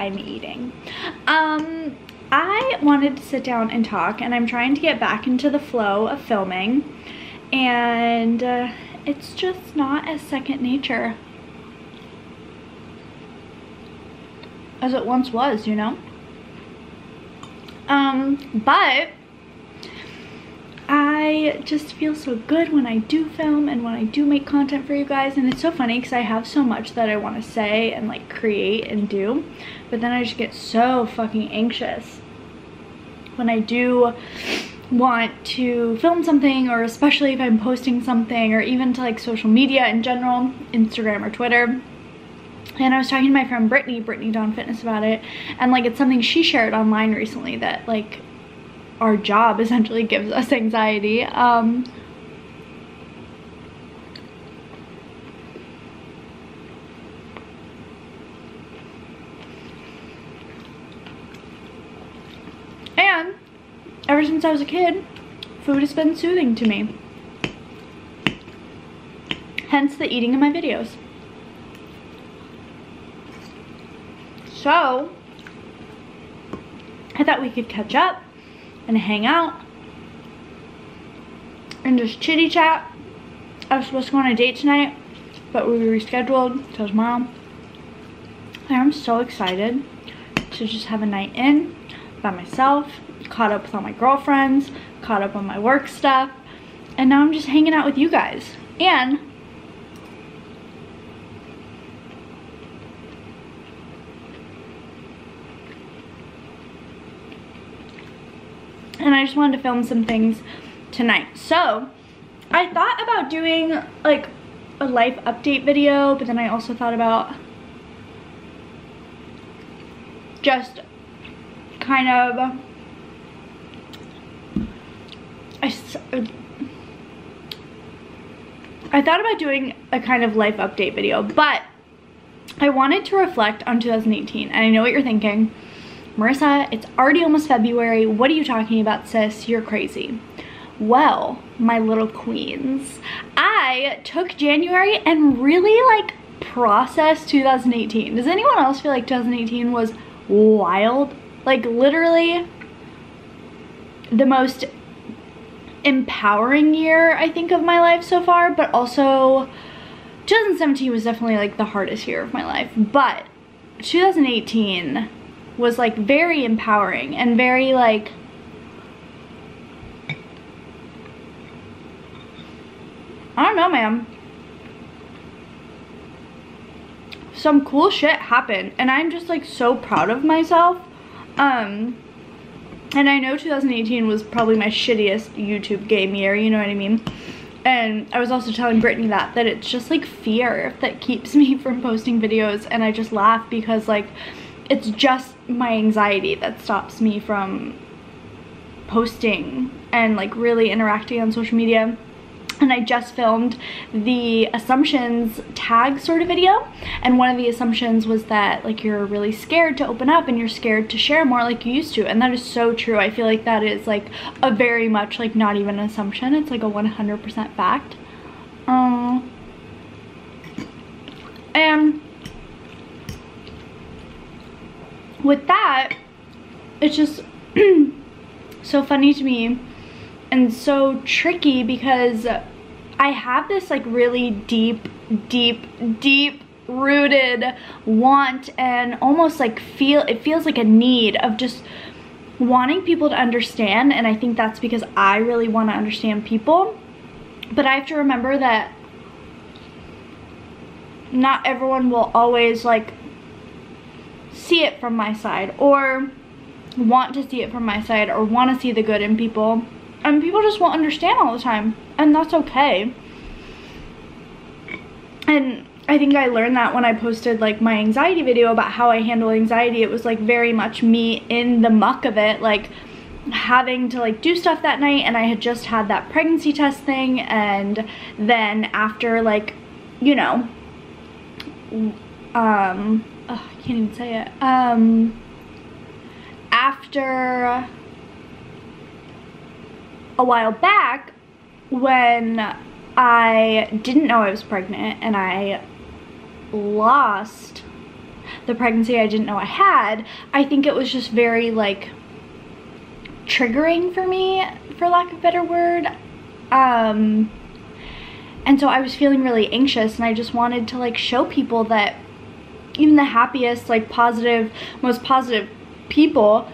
I'm eating. I wanted to sit down and talk, and I'm trying to get back into the flow of filming, and it's just not as second nature as it once was, you know? But I just feel so good when I do film and when I do make content for you guys, and it's so funny because I have so much that I want to say and like create and do, but then I just get so fucking anxious when I do want to film something, or especially if I'm posting something, or even to like social media in general, Instagram or Twitter. And I was talking to my friend Brittany Dawn Fitness, about it, and like it's something she shared online recently, that like our job essentially gives us anxiety. And ever since I was a kid, food has been soothing to me. Hence the eating in my videos. So I thought we could catch up and hang out and just chitty chat. I was supposed to go on a date tonight, but we rescheduled till tomorrow. And I'm so excited to just have a night in by myself, caught up with all my girlfriends, caught up on my work stuff, and now I'm just hanging out with you guys. And I just wanted to film some things tonight. So I thought about doing like a life update video, but then I also thought about just kind of I thought about doing a kind of life update video, but I wanted to reflect on 2018. And I know what you're thinking, Marissa, it's already almost February. What are you talking about, sis? You're crazy. Well, my little queens, I took January and really like processed 2018. Does anyone else feel like 2018 was wild? Like literally the most empowering year, I think, of my life so far, but also 2017 was definitely like the hardest year of my life. But 2018 was like very empowering and very like, I don't know, man. Some cool shit happened and I'm just like so proud of myself. And I know 2018 was probably my shittiest YouTube game year, you know what I mean? And I was also telling Brittany that it's just like fear that keeps me from posting videos, and I just laugh because like it's just my anxiety that stops me from posting and like really interacting on social media. And I just filmed the assumptions tag sort of video, and one of the assumptions was that like you're really scared to open up and you're scared to share more like you used to, and that is so true. I feel like that is like a very much like not even an assumption, it's like a 100% fact. And with that, it's just so funny to me and so tricky because I have this like really deep rooted want and almost like it feels like a need of just wanting people to understand, and I think that's because I really want to understand people, but I have to remember that not everyone will always like see it from my side or want to see it from my side or want to see the good in people. And people just won't understand all the time, and that's okay. And I think I learned that when I posted like my anxiety video about how I handle anxiety. It was like very much me in the muck of it, like having to like do stuff that night, and I had just had that pregnancy test thing, and then after like, you know, I can't even say it, after a while back when I didn't know I was pregnant and I lost the pregnancy I didn't know I had, I think it was just very like triggering for me, for lack of a better word. And so I was feeling really anxious, and I just wanted to like show people that even the happiest, like positive, most positive people,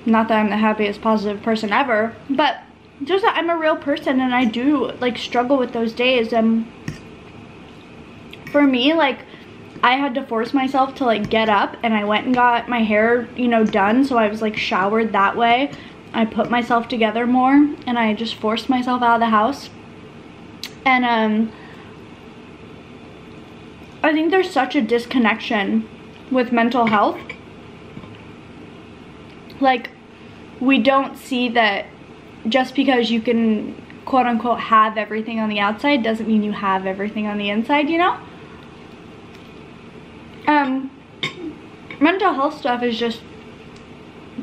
not that I'm the happiest positive person ever, but just that I'm a real person, and I do like struggle with those days. And for me, like, I had to force myself to like get up, and I went and got my hair, you know, done, so I was like showered that way. I put myself together more, and I just forced myself out of the house. And I think there's such a disconnection with mental health. Like, we don't see that just because you can quote unquote have everything on the outside doesn't mean you have everything on the inside, you know? Mental health stuff is just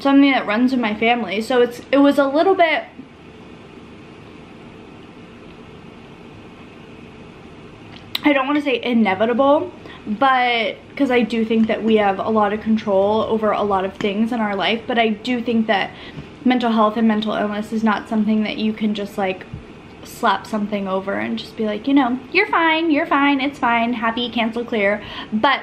something that runs in my family, so it was a little bit, I don't want to say inevitable, but because I do think that we have a lot of control over a lot of things in our life, but I do think that mental health and mental illness is not something that you can just like slap something over and just be like, you know, you're fine, it's fine, happy, cancel, clear. But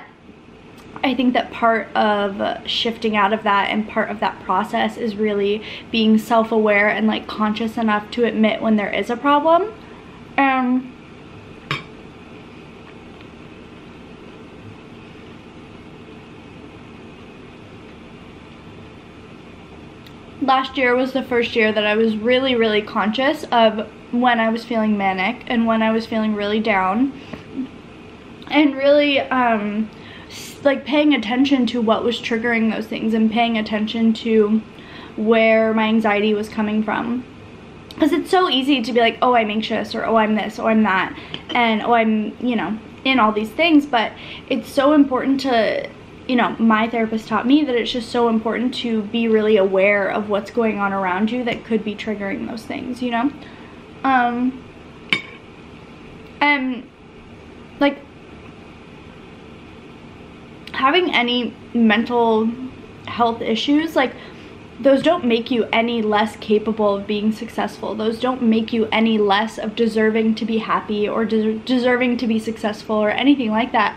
I think that part of shifting out of that and part of that process is really being self-aware and like conscious enough to admit when there is a problem. Last year was the first year that I was really, really conscious of when I was feeling manic and when I was feeling really down, and really like paying attention to what was triggering those things and paying attention to where my anxiety was coming from. Because it's so easy to be like, oh, I'm anxious, or oh, I'm this, or I'm that, and oh, I'm, you know, in all these things. But it's so important to, you know, my therapist taught me that it's just so important to be really aware of what's going on around you that could be triggering those things, you know? And like, having any mental health issues, like, those don't make you any less capable of being successful. Those don't make you any less of deserving to be happy or deserving to be successful or anything like that.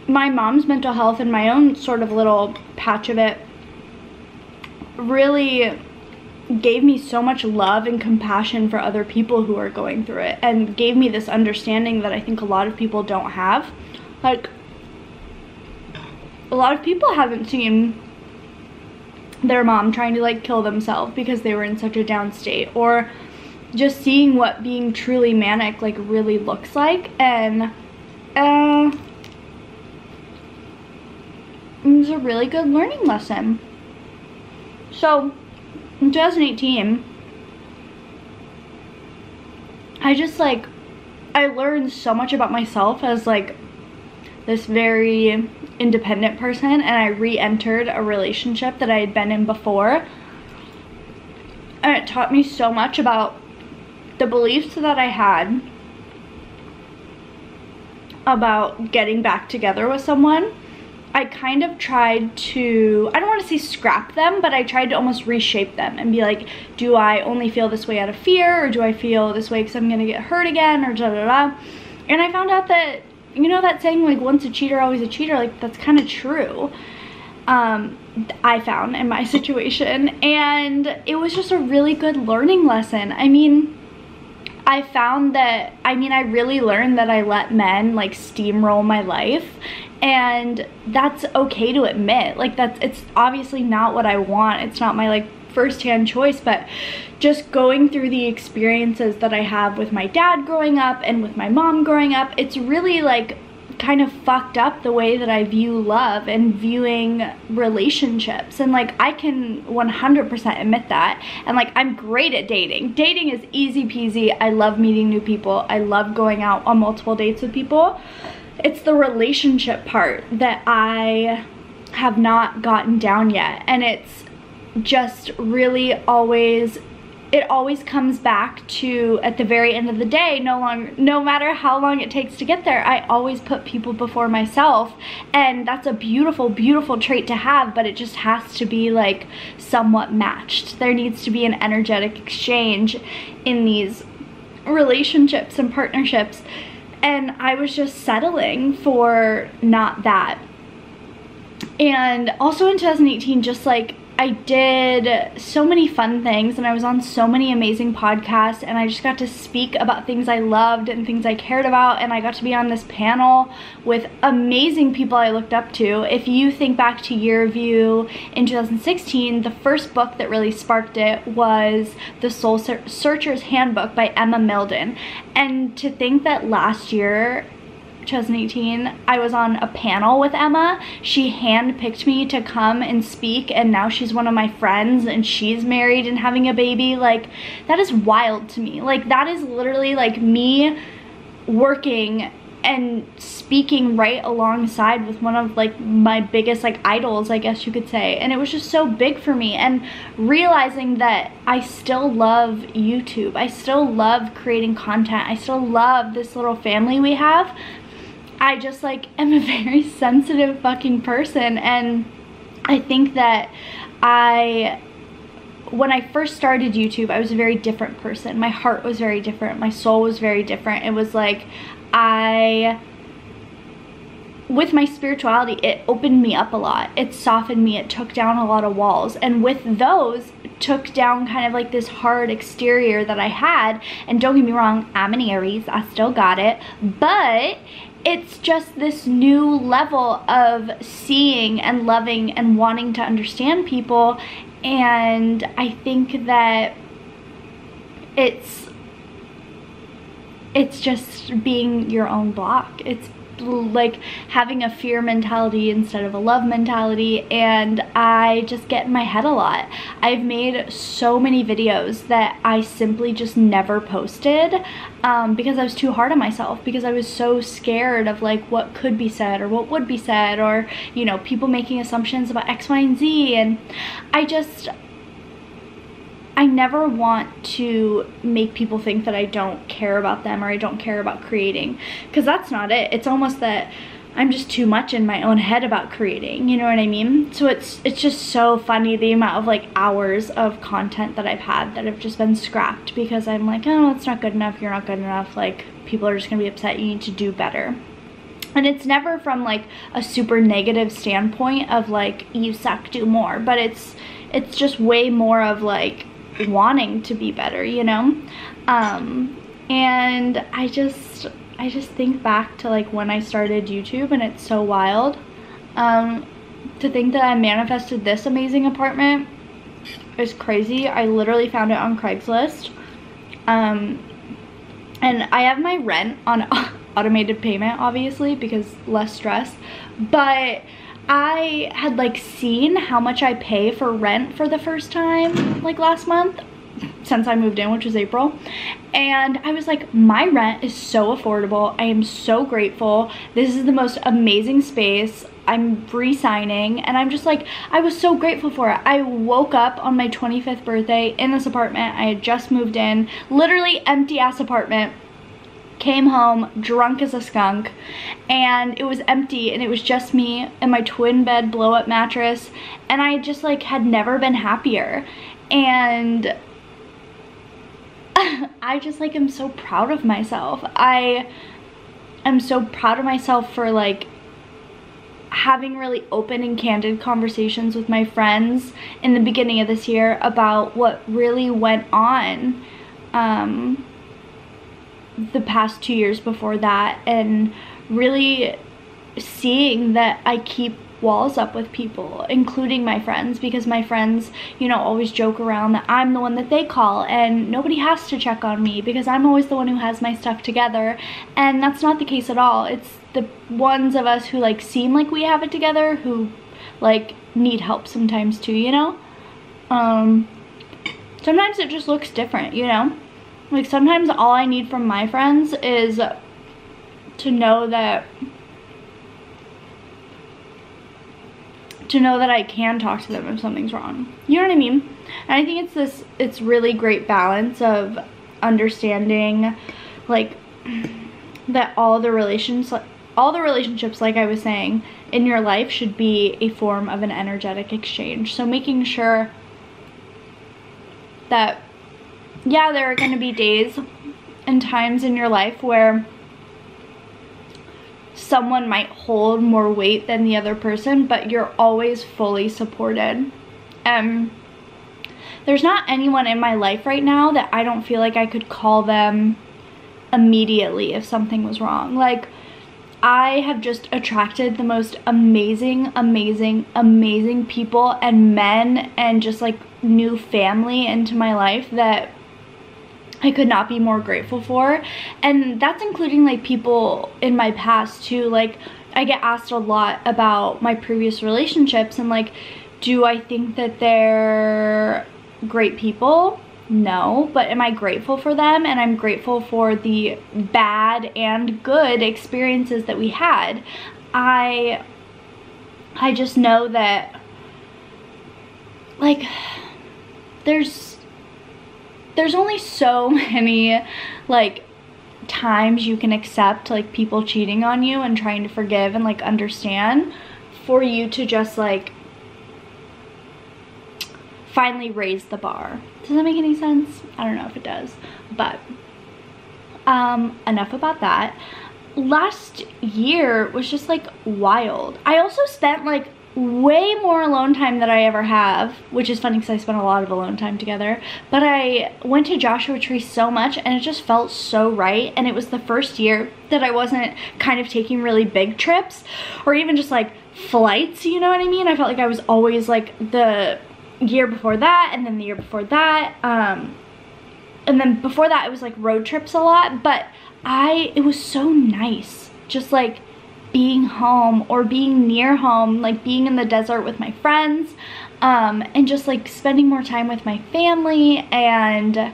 My mom's mental health and my own sort of little patch of it really gave me so much love and compassion for other people who are going through it, and gave me this understanding that I think a lot of people don't have. Like, a lot of people haven't seen their mom trying to like kill themselves because they were in such a down state, or just seeing what being truly manic like really looks like. And it was a really good learning lesson. So in 2018, I learned so much about myself as like this very independent person, and I re-entered a relationship that I had been in before, and it taught me so much about the beliefs that I had about getting back together with someone. I kind of tried to, I don't want to say scrap them, but I tried to almost reshape them and be like, do I only feel this way out of fear, or do I feel this way because I'm gonna get hurt again, or da da da. And I found out that, you know that saying, like, once a cheater, always a cheater? Like, that's kind of true. I found in my situation, and it was just a really good learning lesson. I mean, I found that, I really learned that I let men like steamroll my life, and that's okay to admit. Like, it's obviously not what I want. It's not my like first-hand choice, but just going through the experiences that I have with my dad growing up and with my mom growing up, it's really like kind of fucked up the way that I view love and viewing relationships. And like, I can 100% admit that. And like, I'm great at dating. Dating is easy peasy. I love meeting new people. I love going out on multiple dates with people. It's the relationship part that I have not gotten down yet. And it's just really always it always comes back to, at the very end of the day, no matter how long it takes to get there, I always put people before myself. And that's a beautiful, beautiful trait to have, but it just has to be like somewhat matched. There needs to be an energetic exchange in these relationships and partnerships. And I was just settling for not that. And also in 2018, just like, I did so many fun things, and I was on so many amazing podcasts, and I just got to speak about things I loved and things I cared about, and I got to be on this panel with amazing people I looked up to. If you think back to Year Review in 2016, the first book that really sparked it was The Soul Searcher's Handbook by Emma Milden. And to think that last year, 2018, I was on a panel with Emma. She handpicked me to come and speak, and now she's one of my friends, and she's married and having a baby. Like, that is wild to me. Like, that is literally like me working and speaking right alongside with one of like my biggest like idols, I guess you could say. And it was just so big for me, and realizing that I still love YouTube. I still love creating content. I still love this little family we have. I just like am a very sensitive fucking person, and I think that when I first started YouTube, I was a very different person. My heart was very different. My soul was very different. It was like with my spirituality, it opened me up a lot. It softened me. It took down a lot of walls. And with those, took down kind of like this hard exterior that I had. And don't get me wrong, I'm an Aries. I still got it. But it's just this new level of seeing and loving and wanting to understand people. And I think that it's just being your own block. It's like having a fear mentality instead of a love mentality, and I just get in my head a lot. I've made so many videos that I simply just never posted because I was too hard on myself, because I was so scared of like what could be said or what would be said, or you know, people making assumptions about X, Y, and Z. And I never want to make people think that I don't care about them or I don't care about creating, because that's not it. It's almost that I'm just too much in my own head about creating, you know what I mean? So it's just so funny, the amount of like hours of content that I've had that have just been scrapped because I'm like, oh, it's not good enough, you're not good enough, like people are just gonna be upset, you need to do better. And it's never from like a super negative standpoint of like, you suck, do more, but it's just way more of like wanting to be better, you know? And I just think back to like when I started YouTube, and it's so wild to think that I manifested this amazing apartment is crazy. I literally found it on Craigslist, and I have my rent on automated payment, obviously, because less stress, but I had like seen how much I pay for rent for the first time like last month since I moved in, which was April, and I was like, my rent is so affordable. I am so grateful. This is the most amazing space. I'm re-signing, and I'm just like, I was so grateful for it. I woke up on my 25th birthday in this apartment. I had just moved in, literally empty ass apartment. Came home drunk as a skunk, and it was empty, and it was just me and my twin bed blow up mattress, and I just like had never been happier. And I just like am so proud of myself. I am so proud of myself for like having really open and candid conversations with my friends in the beginning of this year about what really went on the past 2 years before that, and really seeing that I keep walls up with people, including my friends, because my friends, you know, always joke around that I'm the one that they call, and nobody has to check on me because I'm always the one who has my stuff together. And that's not the case at all. It's the ones of us who like seem like we have it together who like need help sometimes too, you know? Sometimes it just looks different, you know? Like sometimes all I need from my friends is to know that to know that I can talk to them if something's wrong. You know what I mean? And I think it's really great balance of understanding, like, that all the relationships, like I was saying, in your life should be a form of an energetic exchange. So making sure that, yeah, there are going to be days and times in your life where someone might hold more weight than the other person, but you're always fully supported. There's not anyone in my life right now that I don't feel like I could call them immediately if something was wrong. Like, I have just attracted the most amazing people and men and just like new family into my life that I could not be more grateful for. And that's including like people in my past too. Like, I get asked a lot about my previous relationships and like, do I think that they're great people? No, but am I grateful for them? And I'm grateful for the bad and good experiences that we had. I just know that, like, there's only so many like times you can accept like people cheating on you and trying to forgive and like understand for you to just like finally raise the bar. Does that make any sense? I don't know if it does, but enough about that. Last year was just like wild. I also spent like way more alone time than I ever have, which is funny because I spent a lot of alone time together, but I went to Joshua Tree so much and it just felt so right. And it was the first year that I wasn't kind of taking really big trips or even just like flights, you know what I mean? I felt like I was always like the year before that, and then the year before that, and then before that it was like road trips a lot, but it was so nice just like being home or being near home, like being in the desert with my friends, and just like spending more time with my family. And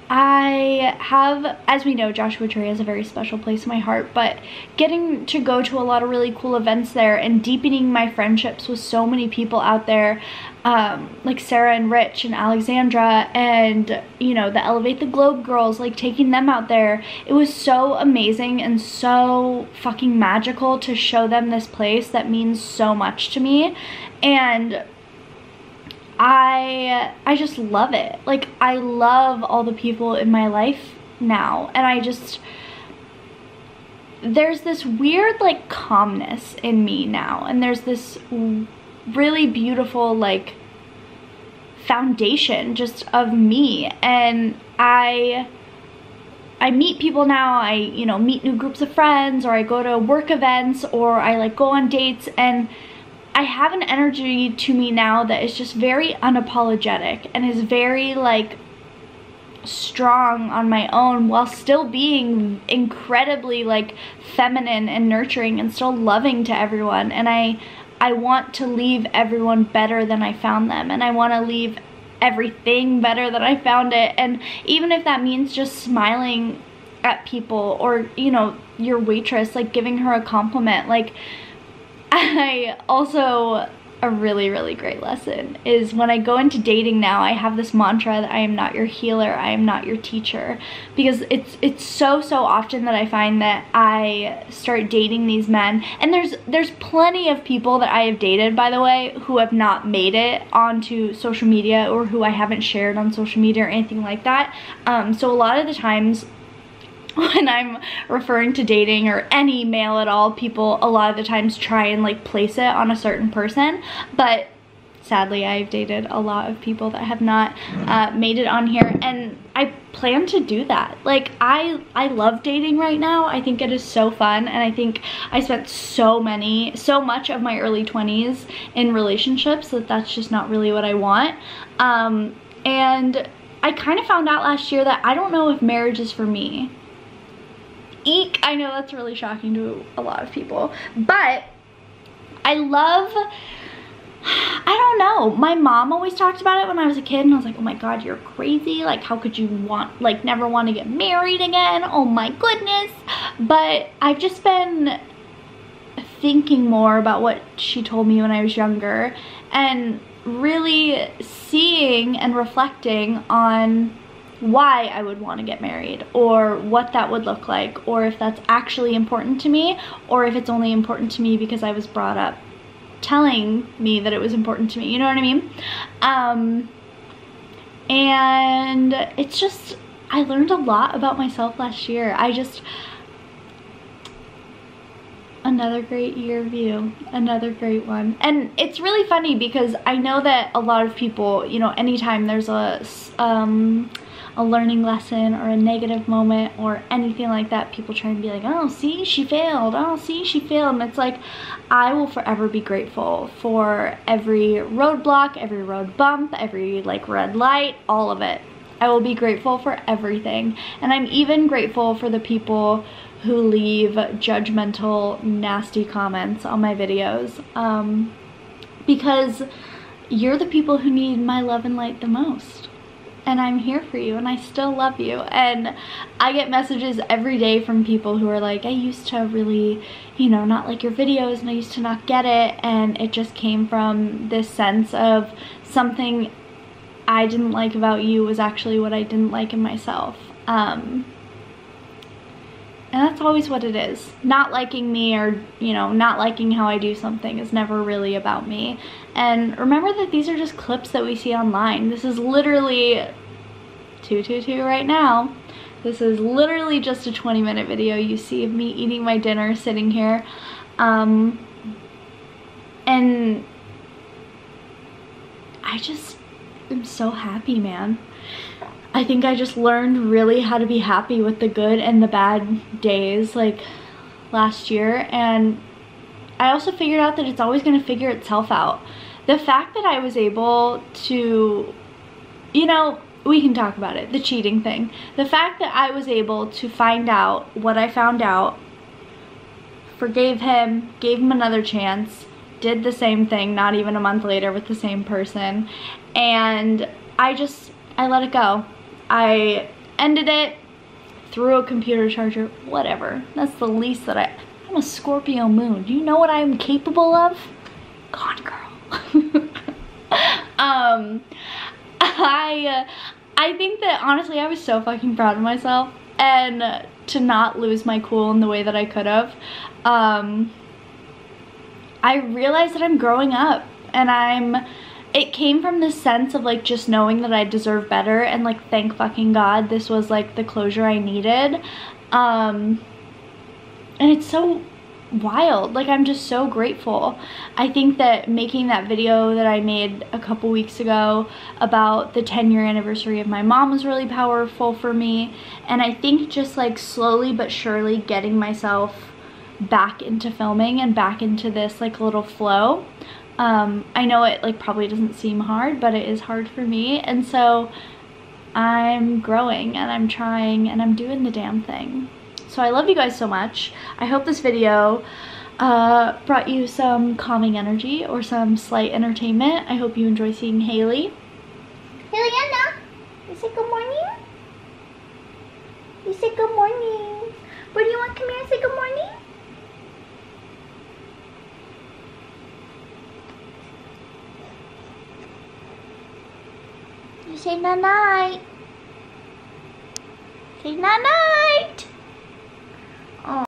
I have, as we know, Joshua Tree has a very special place in my heart, but getting to go to a lot of really cool events there and deepening my friendships with so many people out there, like Sarah and Rich and Alexandra and, you know, the Elevate the Globe girls, like taking them out there. It was so amazing and so fucking magical to show them this place that means so much to me. And I just love it. Like, I love all the people in my life now, and there's this weird like calmness in me now, and there's this really beautiful like foundation just of me. And I meet people now, I, you know, meet new groups of friends, or I go to work events, or I like go on dates, and I have an energy to me now that is just very unapologetic and is very like strong on my own, while still being incredibly like feminine and nurturing and still loving to everyone. And I want to leave everyone better than I found them, and I want to leave everything better than I found it. And even if that means just smiling at people, or, you know, your waitress, like giving her a compliment. Like, I also, a really great lesson is when I go into dating now, I have this mantra that I am not your healer, I am not your teacher, because it's so often that I find that I start dating these men, and there's plenty of people that I have dated, by the way, who have not made it onto social media, or who I haven't shared on social media or anything like that. So a lot of the times when I'm referring to dating or any male at all, people a lot of the times try and like place it on a certain person, but sadly I've dated a lot of people that have not made it on here, and I plan to do that. Like, I love dating right now. I think it is so fun, and I think I spent so much of my early 20s in relationships that's just not really what I want. And I kind of found out last year that I don't know if marriage is for me. Eek, I know that's really shocking to a lot of people, but I don't know. My mom always talked about it when I was a kid, and I was like, oh my god, you're crazy. Like, how could you never want to get married again? Oh my goodness. But I've just been thinking more about what she told me when I was younger, and really seeing and reflecting on why I would want to get married, or what that would look like, or if that's actually important to me, or if it's only important to me because I was brought up telling me that it was important to me, you know what I mean? And it's just, I learned a lot about myself last year. Another great year of you, another great one. And it's really funny because I know that a lot of people, you know, anytime there's a learning lesson or a negative moment or anything like that, people try and be like, oh, see, she failed. Oh, see, she failed. And it's like, I will forever be grateful for every roadblock, every road bump, every like red light, all of it. I will be grateful for everything. And I'm even grateful for the people who leave judgmental, nasty comments on my videos, because you're the people who need my love and light the most. And I'm here for you, and I still love you. And I get messages every day from people who are like, I used to really, you know, not like your videos, and I used to not get it, and it just came from this sense of something I didn't like about you was actually what I didn't like in myself. And that's always what it is. Not liking me, or, you know, not liking how I do something is never really about me. And remember that these are just clips that we see online. This is literally 222 right now. This is literally just a 20-minute video you see of me eating my dinner, sitting here. And I just am so happy, man. I think I just learned really how to be happy with the good and the bad days, like last year. And I also figured out that it's always going to figure itself out. The fact that I was able to, you know, we can talk about it, the cheating thing. The fact that I was able to find out what I found out, forgave him, gave him another chance, did the same thing not even a month later with the same person, and I let it go. I ended it, threw a computer charger, whatever. That's the least that I'm a Scorpio moon. Do you know what I'm capable of? Gone, girl. I think that honestly I was so fucking proud of myself, and to not lose my cool in the way that I could have. I realized that I'm growing up, and it came from this sense of like just knowing that I deserve better, and like thank fucking God this was like the closure I needed. And it's so wild, like I'm just so grateful. I think that making that video that I made a couple weeks ago about the 10-year anniversary of my mom was really powerful for me, and I think just like slowly but surely getting myself back into filming and back into this like little flow. I know it like probably doesn't seem hard, but it is hard for me, and so I'm growing and I'm trying and I'm doing the damn thing. So I love you guys so much. I hope this video brought you some calming energy or some slight entertainment. I hope you enjoy seeing Haley. Haley, Anna, you say good morning? You say good morning. What do you want? Come here and say good morning. You say night-night. Say night-night.